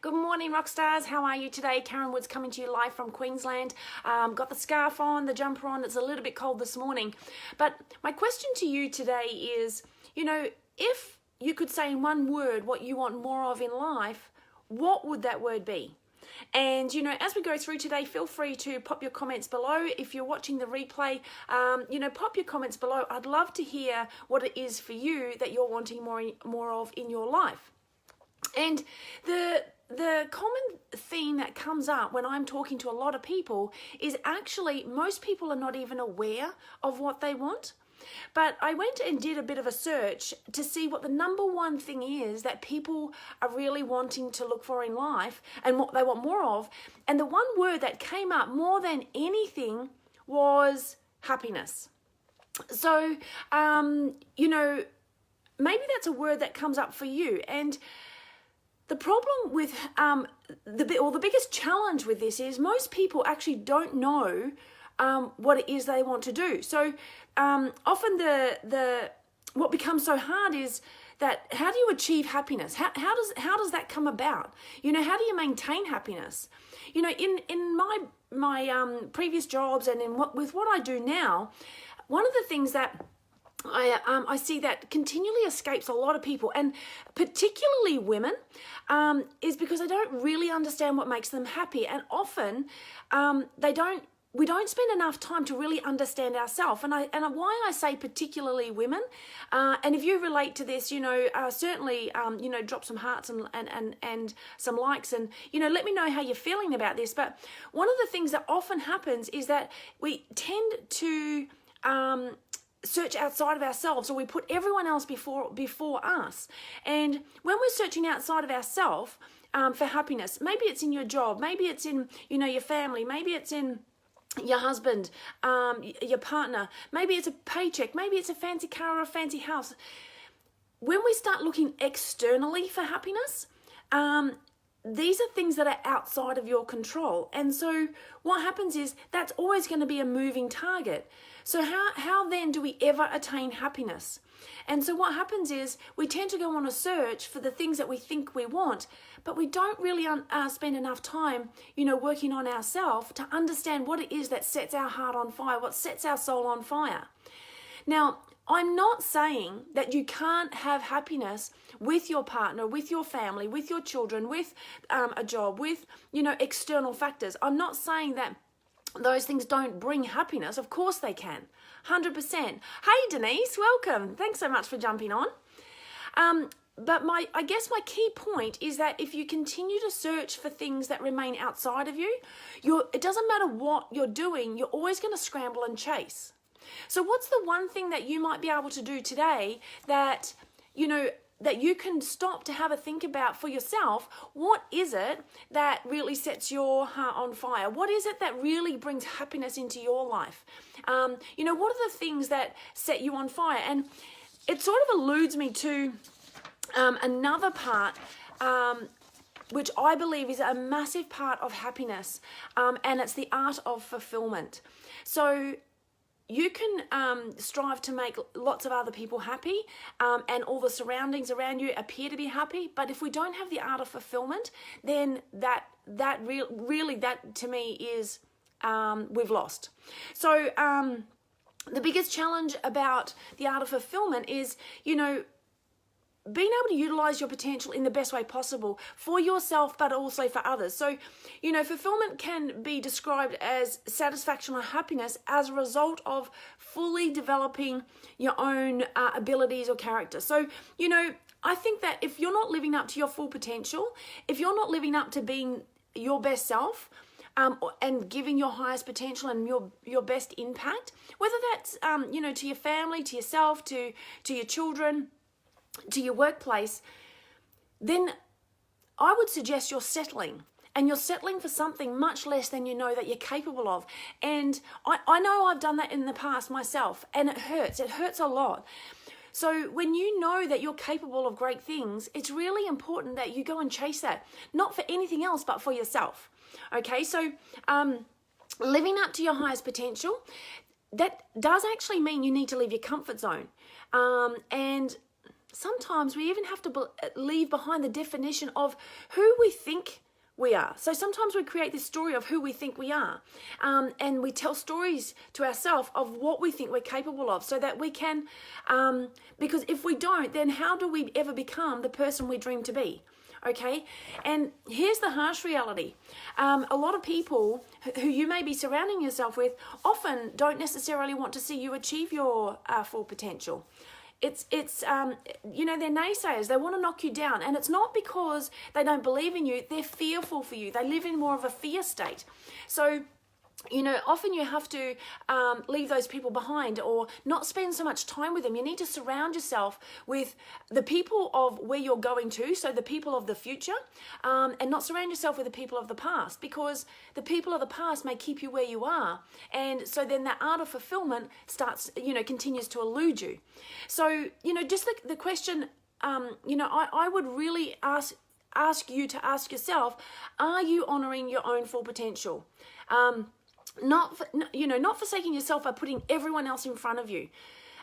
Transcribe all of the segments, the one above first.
Good morning, rock stars. How are you today? Karen Woods coming to you live from Queensland. Got the scarf on, the jumper on. It's a little bit cold this morning. But my question to you today is, if you could say in one word what you want more of in life, what would that word be? And, as we go through today, feel free to pop your comments below. If you're watching the replay, pop your comments below. I'd love to hear what it is for you that you're wanting more of in your life. And the common theme that comes up when I'm talking to a lot of people is actually most people are not even aware of what they want. But I went and did a bit of a search to see what the number one thing is that people are really wanting to look for in life and what they want more of. And the one word that came up more than anything was happiness. So, maybe that's a word that comes up for you. And the problem with the biggest challenge with this is most people actually don't know what it is they want to do. So often the what becomes so hard is that how do you achieve happiness? How does that come about? How do you maintain happiness? In my previous jobs and with what I do now, one of the things that I see that continually escapes a lot of people, and particularly women, is because they don't really understand what makes them happy, and often we don't spend enough time to really understand ourselves. And why I say particularly women, and if you relate to this, certainly drop some hearts and some likes, and let me know how you're feeling about this. But one of the things that often happens is that we tend to search outside of ourselves, or we put everyone else before us. And when we're searching outside of ourselves for happiness, maybe it's in your job, maybe it's in your family, maybe it's in your husband, your partner, maybe it's a paycheck, maybe it's a fancy car or a fancy house. When we start looking externally for happiness, these are things that are outside of your control. And so what happens is that's always going to be a moving target. So how then do we ever attain happiness? And so what happens is we tend to go on a search for the things that we think we want, but we don't really spend enough time, working on ourselves to understand what it is that sets our heart on fire, what sets our soul on fire. Now, I'm not saying that you can't have happiness with your partner, with your family, with your children, with a job, with, external factors. I'm not saying that those things don't bring happiness. Of course they can, 100%. Hey, Denise, welcome. Thanks so much for jumping on. But I guess my key point is that if you continue to search for things that remain outside of you, it doesn't matter what you're doing, you're always going to scramble and chase. So what's the one thing that you might be able to do today that, that you can stop to have a think about for yourself? What is it that really sets your heart on fire? What is it that really brings happiness into your life? What are the things that set you on fire? And it sort of alludes me to another part, which I believe is a massive part of happiness, and it's the art of fulfillment. So you can strive to make lots of other people happy, and all the surroundings around you appear to be happy. But if we don't have the art of fulfillment, then that to me is we've lost. So the biggest challenge about the art of fulfillment is being able to utilize your potential in the best way possible for yourself, but also for others. So, fulfillment can be described as satisfaction or happiness as a result of fully developing your own abilities or character. So, I think that if you're not living up to your full potential, if you're not living up to being your best self, and giving your highest potential and your best impact, whether that's, to your family, to yourself, to your children, to your workplace, then I would suggest you're settling. And you're settling for something much less than you know that you're capable of. And I know I've done that in the past myself, and it hurts. It hurts a lot. So when you know that you're capable of great things, it's really important that you go and chase that. Not for anything else, but for yourself. Okay, so living up to your highest potential, that does actually mean you need to leave your comfort zone. And sometimes we even have to leave behind the definition of who we think we are. So sometimes we create this story of who we think we are, and we tell stories to ourselves of what we think we're capable of, so that we can, because if we don't, then how do we ever become the person we dream to be? Okay, and here's the harsh reality. A lot of people who you may be surrounding yourself with often don't necessarily want to see you achieve your full potential. It's you know, they're naysayers. They want to knock you down, and it's not because they don't believe in you. They're fearful for you. They live in more of a fear state. So, you know, often you have to leave those people behind, or not spend so much time with them. You need to surround yourself with the people of where you're going to, so the people of the future, and not surround yourself with the people of the past, because the people of the past may keep you where you are. And so then that art of fulfillment starts, you know, continues to elude you. So, you know, just the question, you know, I would really ask you to ask yourself, are you honoring your own full potential? Not forsaking yourself by putting everyone else in front of you.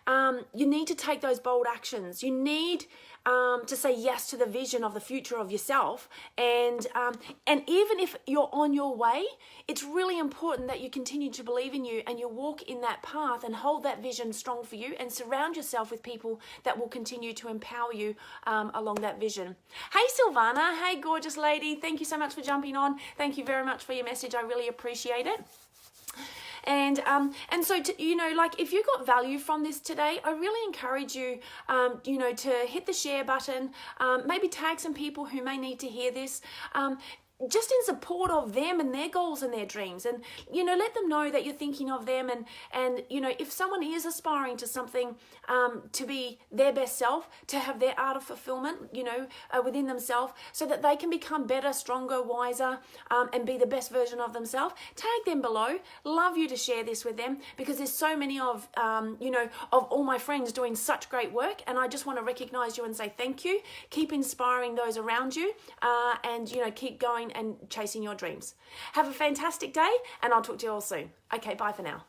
You need to take those bold actions. You need to say yes to the vision of the future of yourself. And even if you're on your way, it's really important that you continue to believe in you, and you walk in that path and hold that vision strong for you, and surround yourself with people that will continue to empower you along that vision. Hey, Silvana. Hey, gorgeous lady. Thank you so much for jumping on. Thank you very much for your message. I really appreciate it. And so, you know, like, if you got value from this today, I really encourage you, you know, to hit the share button, maybe tag some people who may need to hear this, just in support of them and their goals and their dreams. And, you know, let them know that you're thinking of them. And you know, if someone is aspiring to something, to be their best self, to have their art of fulfillment, you know, within themselves, so that they can become better, stronger, wiser, and be the best version of themselves, tag them below. Love you to share this with them, because there's so many of, you know, of all my friends doing such great work. And I just want to recognize you and say thank you. Keep inspiring those around you, and, you know, keep going and chasing your dreams. Have a fantastic day, and I'll talk to you all soon. Okay, bye for now.